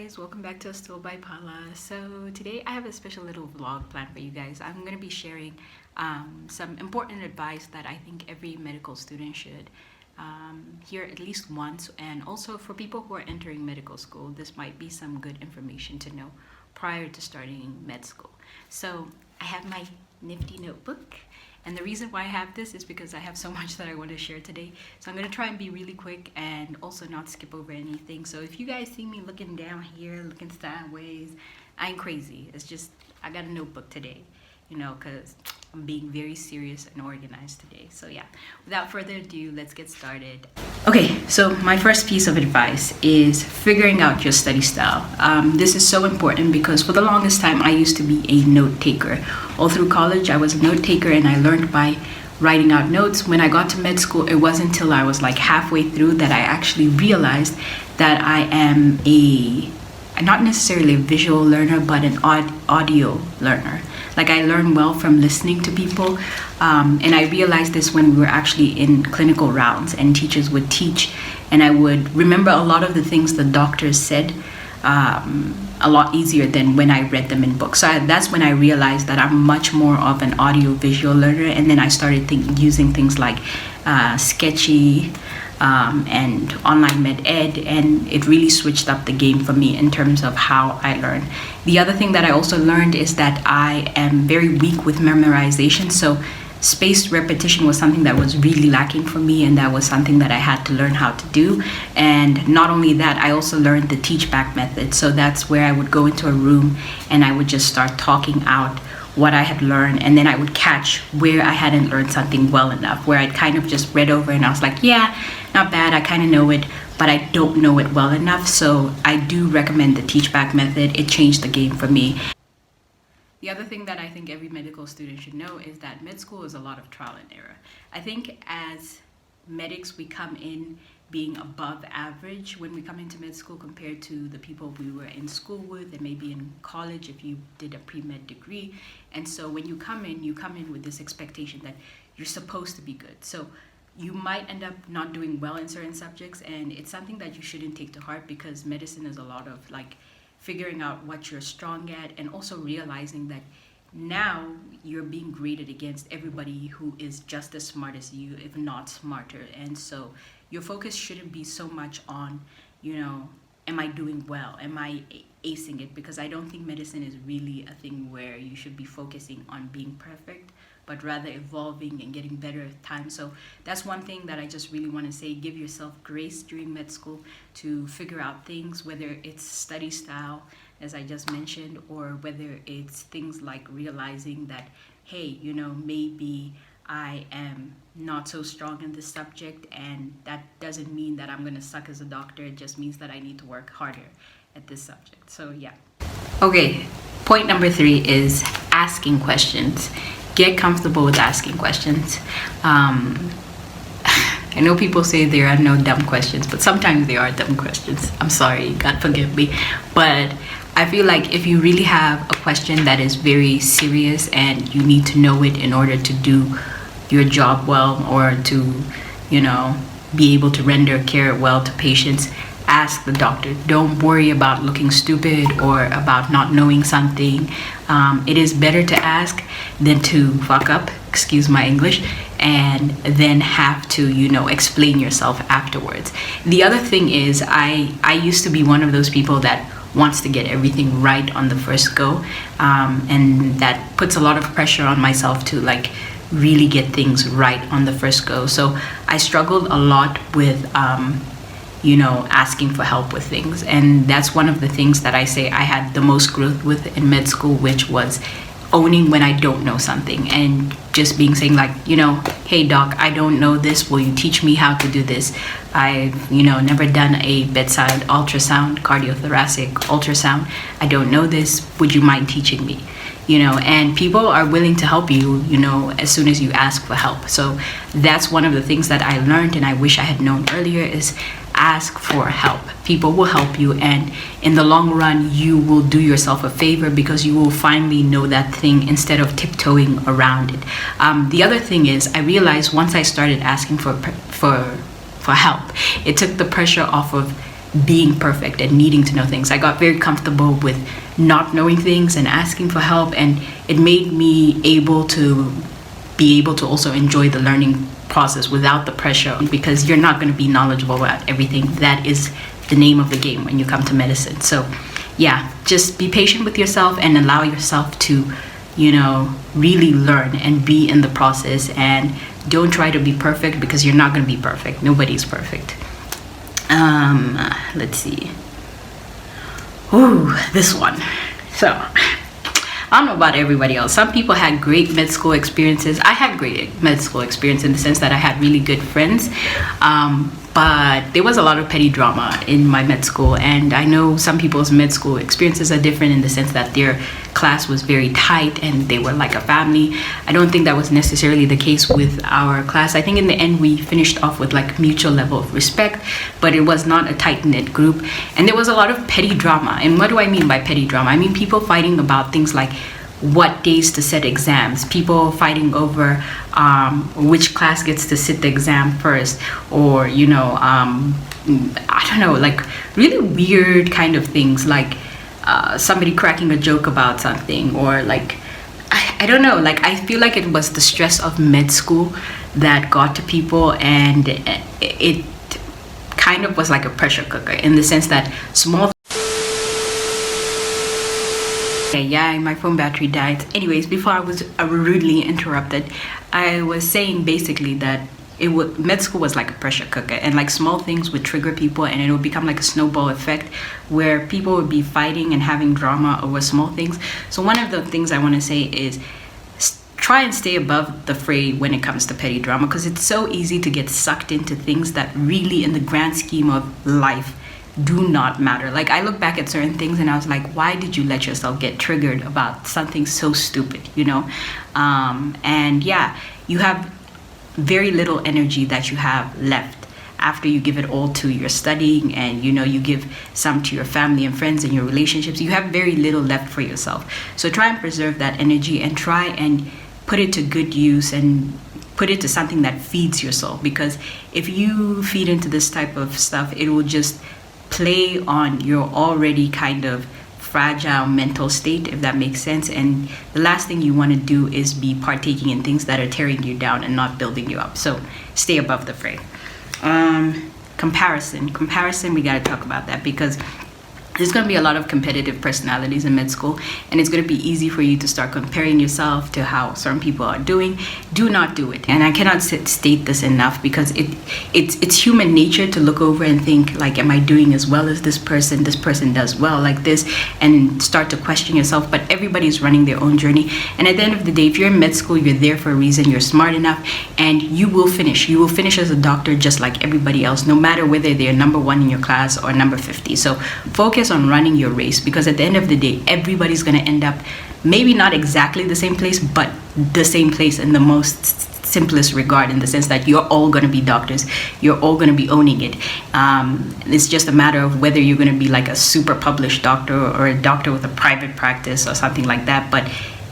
guys, welcome back to Still by Paula. So today I have a special little vlog planned for you guys. I'm going to be sharing some important advice that I think every medical student should hear at least once, and also for people who are entering medical school, this might be some good information to know prior to starting med school. So I have my nifty notebook, and the reason why I have this is because I have so much that I want to share today. So I'm going to try and be really quick and also not skip over anything. So if you guys see me looking down here, looking sideways, I ain't crazy. It's just I got a notebook today, because I'm being very serious and organized today. So yeah, without further ado, let's get started. Okay, so my first piece of advice is figuring out your study style. This is so important because for the longest time, I used to be a note taker. All through college, I was a note taker and I learned by writing out notes. When I got to med school, it wasn't until I was like halfway through that I actually realized that I am not necessarily a visual learner, but an audio learner. Like I learn well from listening to people, and I realized this when we were actually in clinical rounds and teachers would teach, and I would remember a lot of the things the doctors said a lot easier than when I read them in books. So that's when I realized that I'm much more of an audio visual learner, and then I started using things like Sketchy and online med ed, and it really switched up the game for me in terms of how I learn. The other thing that I also learned is that I am very weak with memorization, so spaced repetition was something that was really lacking for me, and that was something that I had to learn how to do. And not only that, I also learned the teach back method. So that's where I would go into a room and I would just start talking out what I had learned, and then I would catch where I hadn't learned something well enough, where I'd kind of just read over and I was like, yeah, not bad, I kind of know it, but I don't know it well enough. So I do recommend the teach back method. It changed the game for me. The other thing that I think every medical student should know is that med school is a lot of trial and error. I think as medics, we come in being above average when we come into med school compared to the people we were in school with and maybe in college if you did a pre-med degree. And so when you come in with this expectation that you're supposed to be good. So you might end up not doing well in certain subjects, and it's something that you shouldn't take to heart, because medicine is a lot of like figuring out what you're strong at, and also realizing that now you're being graded against everybody who is just as smart as you, if not smarter. And so your focus shouldn't be so much on, am I doing well? Am I acing it? Because I don't think medicine is really a thing where you should be focusing on being perfect, but rather evolving and getting better at time. So that's one thing that I just really want to say. Give yourself grace during med school to figure out things, whether it's study style, as I just mentioned, or whether it's things like realizing that, hey, maybe I am not so strong in this subject, and that doesn't mean that I'm going to suck as a doctor. It just means that I need to work harder at this subject. So yeah. Okay, point number 3 is asking questions. Get comfortable with asking questions. I know people say there are no dumb questions, but sometimes there are dumb questions. I'm sorry, God forgive me. But I feel like if you really have a question that is very serious and you need to know it in order to do your job well, or to, be able to render care well to patients, ask the doctor. Don't worry about looking stupid or about not knowing something. It is better to ask than to fuck up, excuse my English, and then have to, explain yourself afterwards. The other thing is I used to be one of those people that wants to get everything right on the first go, and that puts a lot of pressure on myself to really get things right on the first go. So I struggled a lot with asking for help with things. And that's one of the things that I say I had the most growth with in med school, which was owning when I don't know something and just saying hey doc, I don't know this. Will you teach me how to do this? I've, never done a bedside ultrasound, cardiothoracic ultrasound. I don't know this. Would you mind teaching me? And people are willing to help you, as soon as you ask for help. So that's one of the things that I learned, and I wish I had known earlier, is ask for help. People will help you, and in the long run, you will do yourself a favor because you will finally know that thing instead of tiptoeing around it. The other thing is, I realized once I started asking for help, it took the pressure off of being perfect and needing to know things. I got very comfortable with not knowing things and asking for help, and it made me able to be able to also enjoy the learning process without the pressure, because you're not going to be knowledgeable about everything. That is the name of the game when you come to medicine. So yeah, just be patient with yourself and allow yourself to, you know, really learn and be in the process, and don't try to be perfect, because you're not going to be perfect. Nobody's perfect. Let's see. Ooh, this one. So I don't know about everybody else. Some people had great med school experiences. I had great med school experience in the sense that I had really good friends. But there was a lot of petty drama in my med school, and I know some people's med school experiences are different in the sense that their class was very tight and they were like a family. I don't think that was necessarily the case with our class. I think in the end we finished off with like mutual level of respect, but it was not a tight-knit group, and there was a lot of petty drama. And what do I mean by petty drama? I mean people fighting about things like what days to set exams, people fighting over which class gets to sit the exam first, or you know, I don't know, like really weird kind of things, like somebody cracking a joke about something, or like I don't know, like I feel like it was the stress of med school that got to people, and it kind of was like a pressure cooker in the sense that small. Yeah, my phone battery died. Anyways, before I was rudely interrupted, I was saying basically that med school was like a pressure cooker, and like small things would trigger people, and it would become like a snowball effect where people would be fighting and having drama over small things. So one of the things I want to say is try and stay above the fray when it comes to petty drama, because it's so easy to get sucked into things that really in the grand scheme of life do not matter. Like I look back at certain things and I was like, why did you let yourself get triggered about something so stupid, you know? And yeah, you have very little energy that you have left after you give it all to your studying, and you know, you give some to your family and friends and your relationships. You have very little left for yourself. So try and preserve that energy and try and put it to good use, and put it to something that feeds your soul, because if you feed into this type of stuff, it will just play on your already kind of fragile mental state, if that makes sense. And the last thing you want to do is be partaking in things that are tearing you down and not building you up. So stay above the fray. Comparison, we got to talk about that, because there's going to be a lot of competitive personalities in med school, and it's going to be easy for you to start comparing yourself to how certain people are doing. Do not do it. And I cannot state this enough, because it's human nature to look over and think like, am I doing as well as this person? This person does well like this, and start to question yourself. But everybody's running their own journey, and at the end of the day, if you're in med school, you're there for a reason. You're smart enough, and you will finish as a doctor just like everybody else, no matter whether they're number 1 in your class or number 50. So focus on running your race, because at the end of the day, everybody's going to end up maybe not exactly the same place, but the same place in the most simplest regard, in the sense that you're all going to be doctors, you're all going to be owning it. It's just a matter of whether you're going to be like a super published doctor or a doctor with a private practice or something like that. But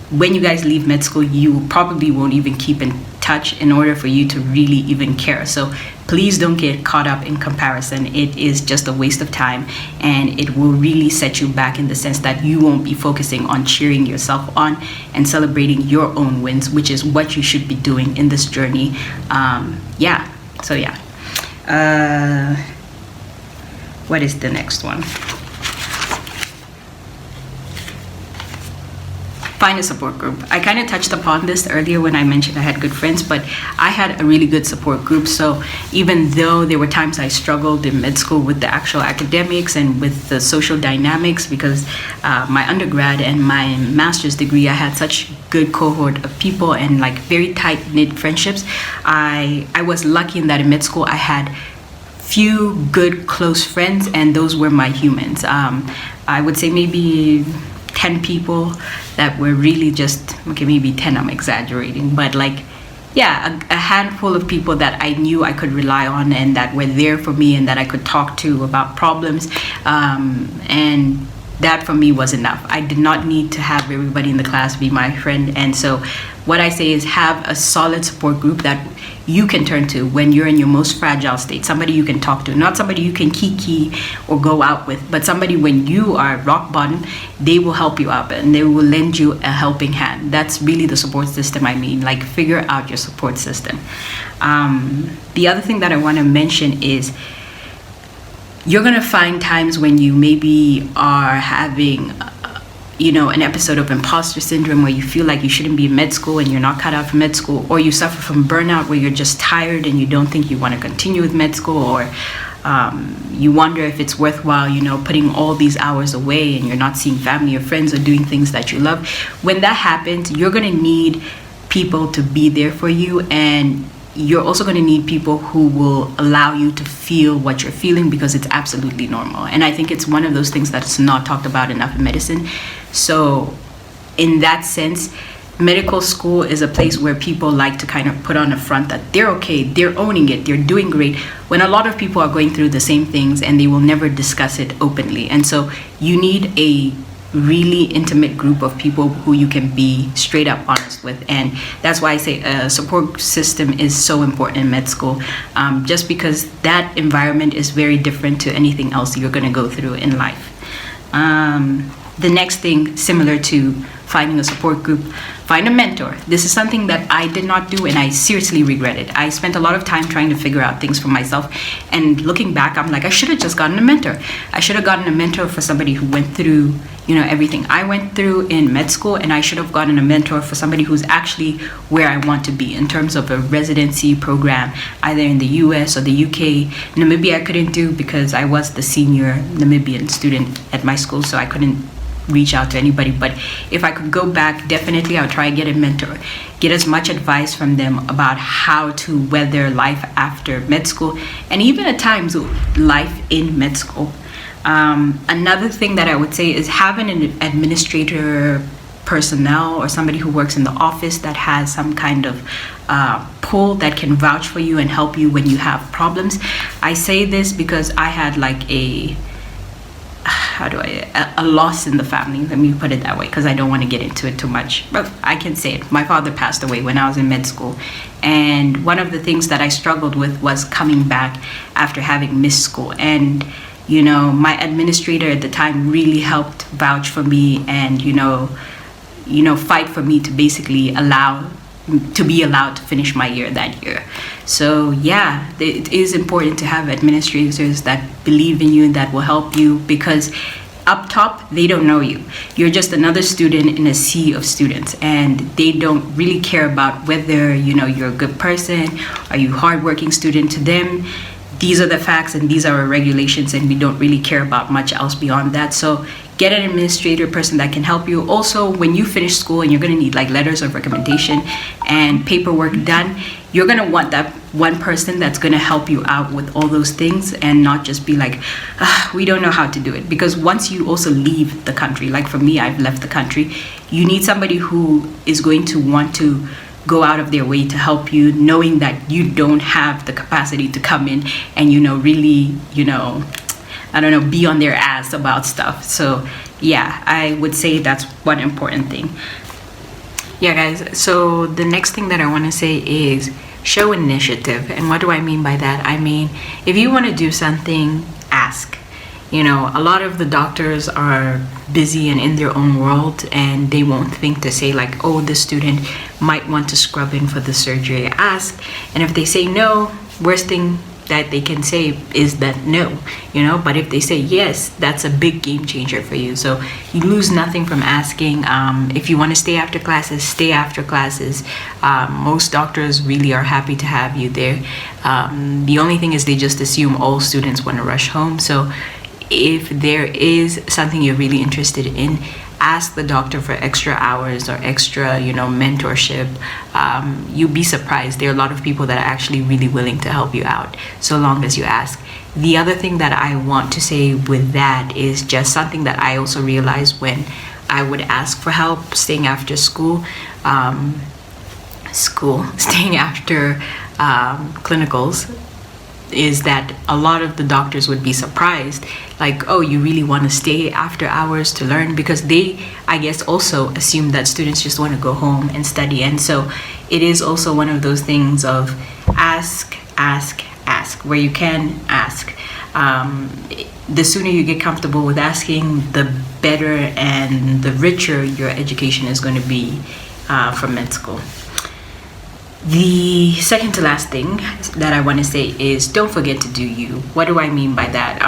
when you guys leave med school, you probably won't even keep in touch in order for you to really even care. So please don't get caught up in comparison. It is just a waste of time, and it will really set you back in the sense that you won't be focusing on cheering yourself on and celebrating your own wins, which is what you should be doing in this journey. What is the next one? Find a support group. I kind of touched upon this earlier when I mentioned I had good friends, but I had a really good support group. So even though there were times I struggled in med school with the actual academics and with the social dynamics, because my undergrad and my master's degree, I had such good cohort of people and like very tight-knit friendships. I was lucky in that in med school I had few good close friends, and those were my humans. I would say maybe 10 people that were really just, okay, maybe 10, I'm exaggerating, but like, yeah, a handful of people that I knew I could rely on and that were there for me and that I could talk to about problems. And that for me was enough. I did not need to have everybody in the class be my friend. And so what I say is have a solid support group that you can turn to when you're in your most fragile state, somebody you can talk to, not somebody you can kiki or go out with, but somebody when you are rock bottom, they will help you up and they will lend you a helping hand. That's really the support system I mean, like figure out your support system. The other thing that I want to mention is you're going to find times when you maybe are having an episode of imposter syndrome where you feel like you shouldn't be in med school and you're not cut out for med school, or you suffer from burnout where you're just tired and you don't think you want to continue with med school, or you wonder if it's worthwhile, putting all these hours away and you're not seeing family or friends or doing things that you love. When that happens, you're going to need people to be there for you, and you're also going to need people who will allow you to feel what you're feeling, because it's absolutely normal. And I think it's one of those things that's not talked about enough in medicine. So in that sense, medical school is a place where people like to kind of put on a front that they're okay, they're owning it, they're doing great, when a lot of people are going through the same things and they will never discuss it openly. And so you need a really intimate group of people who you can be straight up honest with. And that's why I say a support system is so important in med school, just because that environment is very different to anything else you're going to go through in life. The next thing, similar to finding a support group, find a mentor. This is something that I did not do and I seriously regret it. I spent a lot of time trying to figure out things for myself, and looking back, I'm like, I should have just gotten a mentor. I should have gotten a mentor for somebody who went through everything I went through in med school, and I should have gotten a mentor for somebody who's actually where I want to be in terms of a residency program, either in the US or the UK. Namibia I couldn't do because I was the senior Namibian student at my school, so I couldn't reach out to anybody. But if I could go back, definitely I would try to get a mentor, get as much advice from them about how to weather life after med school, and even at times life in med school. Another thing that I would say is having an administrator personnel or somebody who works in the office that has some kind of pull that can vouch for you and help you when you have problems. I say this because I had like a loss in the family, let me put it that way, because I don't want to get into it too much, but I can say it. My father passed away when I was in med school, and one of the things that I struggled with was coming back after having missed school. And my administrator at the time really helped vouch for me and fight for me to basically be allowed to finish my year that year. So yeah, it is important to have administrators that believe in you and that will help you, because up top, they don't know you. You're just another student in a sea of students, and they don't really care about whether you're a good person, are you a hardworking student. To them, these are the facts and these are our regulations, and we don't really care about much else beyond that. So get an administrator person that can help you. Also, when you finish school and you're going to need like letters of recommendation and paperwork done, you're going to want that one person that's going to help you out with all those things, and not just be like, we don't know how to do it. Because once you also leave the country, like for me, I've left the country, you need somebody who is going to want to go out of their way to help you, knowing that you don't have the capacity to come in and really be on their ass about stuff. So yeah, I would say that's one important thing. Yeah guys, so the next thing that I want to say is show initiative. And what do I mean by that? I mean, if you want to do something, ask. A lot of the doctors are busy and in their own world, and they won't think to say like, oh, this student might want to scrub in for the surgery. Ask, and if they say no, worst thing that they can say is that no, but if they say yes, that's a big game changer for you. So you lose nothing from asking. If you want to stay after classes, stay after classes. Most doctors really are happy to have you there. The only thing is they just assume all students want to rush home. So if there is something you're really interested in, ask the doctor for extra hours or extra, mentorship. You'd be surprised. There are a lot of people that are actually really willing to help you out, so long as you ask. The other thing that I want to say with that is just something that I also realized when I would ask for help staying after staying after clinicals. is that a lot of the doctors would be surprised, like, oh, you really want to stay after hours to learn, because they, I guess, also assume that students just want to go home and study. And so it is also one of those things of ask, where you can ask. The sooner you get comfortable with asking, the better and the richer your education is going to be from med school. The second to last thing that I want to say is don't forget to do you. What do I mean by that?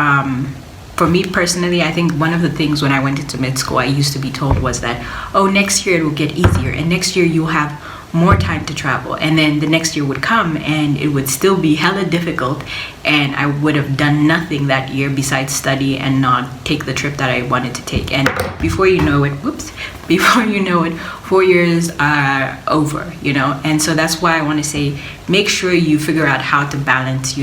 For me personally, I think one of the things when I went into med school, I used to be told was that, oh, next year it will get easier, and next year you'll have more time to travel. And then the next year would come and it would still be hella difficult, and I would have done nothing that year besides study and not take the trip that I wanted to take. And before you know it, 4 years are over, and so that's why I want to say, make sure you figure out how to balance,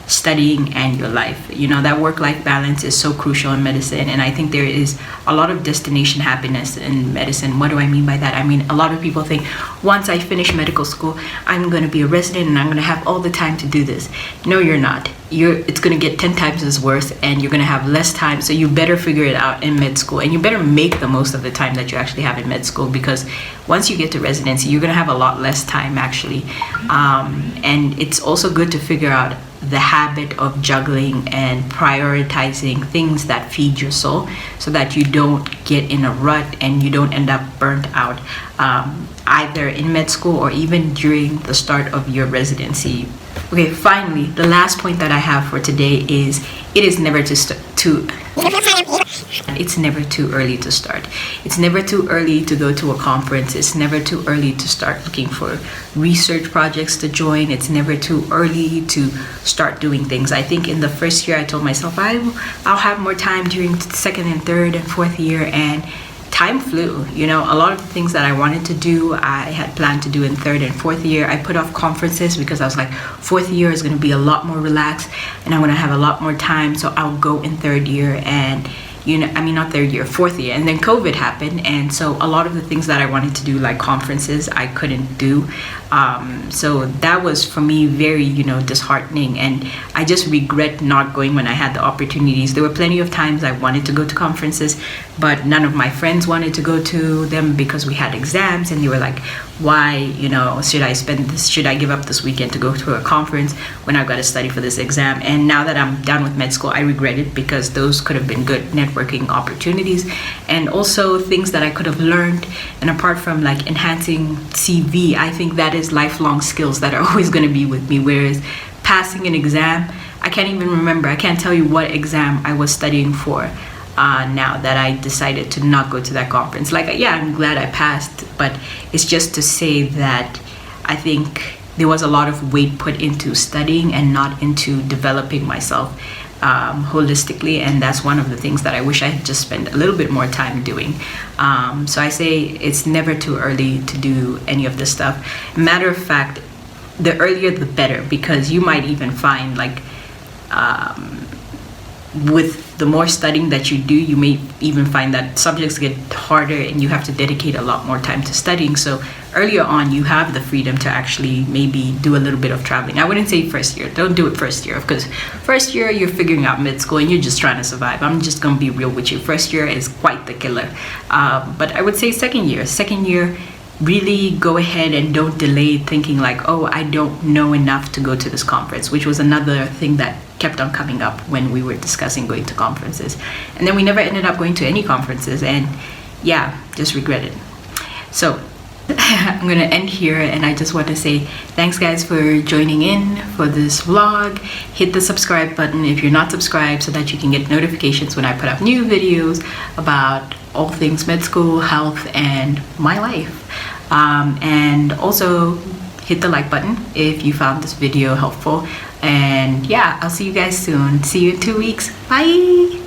studying and your life. That work-life balance is so crucial in medicine, and I think there is a lot of destination happiness in medicine. What do I mean by that? I mean, a lot of people think, once I finish medical school, I'm going to be a resident and I'm going to have all the time to do this. No, you're not. It's going to get 10 times as worse, and you're going to have less time. So you better figure it out in med school, and you better make the most of the time that you actually have in med school, because once you get to residency, you're going to have a lot less time actually. And it's also good to figure out the habit of juggling and prioritizing things that feed your soul, so that you don't get in a rut and you don't end up burnt out, either in med school or even during the start of your residency. Okay, finally, the last point that I have for today is it is never it's never too early to start. It's never too early to go to a conference. It's never too early to start looking for research projects to join. It's never too early to start doing things. I think in the first year I told myself I'll have more time during second and third and fourth year, and time flew. A lot of the things that I wanted to do, I had planned to do in third and fourth year. I put off conferences because I was like, fourth year is going to be a lot more relaxed and I'm going to have a lot more time, so I'll go in third year. And not third year, fourth year. And then COVID happened, and so a lot of the things that I wanted to do, like conferences, I couldn't do. So that was for me very, disheartening, and I just regret not going when I had the opportunities. There were plenty of times I wanted to go to conferences, but none of my friends wanted to go to them because we had exams, and they were like, why, should I give up this weekend to go to a conference when I've got to study for this exam? And now that I'm done with med school, I regret it, because those could have been good networking opportunities and also things that I could have learned. And apart from like enhancing CV, I think that is lifelong skills that are always going to be with me. Whereas passing an exam, I can't even remember. I can't tell you what exam I was studying for now that I decided to not go to that conference. Like, yeah, I'm glad I passed, but it's just to say that I think there was a lot of weight put into studying and not into developing myself holistically, and that's one of the things that I wish I had just spent a little bit more time doing. So I say it's never too early to do any of this stuff. Matter of fact, the earlier the better, because you might even find like with the more studying that you do, you may even find that subjects get harder and you have to dedicate a lot more time to studying. So earlier on, you have the freedom to actually maybe do a little bit of traveling. I wouldn't say first year. Don't do it first year, because first year you're figuring out med school and you're just trying to survive. I'm just going to be real with you. First year is quite the killer. But I would say second year, really go ahead and don't delay thinking like, oh, I don't know enough to go to this conference, which was another thing that kept on coming up when we were discussing going to conferences. And then we never ended up going to any conferences, and yeah, just regret it. So I'm gonna end here, and I just want to say thanks guys for joining in for this vlog. Hit the subscribe button if you're not subscribed, so that you can get notifications when I put up new videos about all things med school, health, and my life. And also hit the like button if you found this video helpful. And yeah, I'll see you guys soon. See you in 2 weeks. Bye.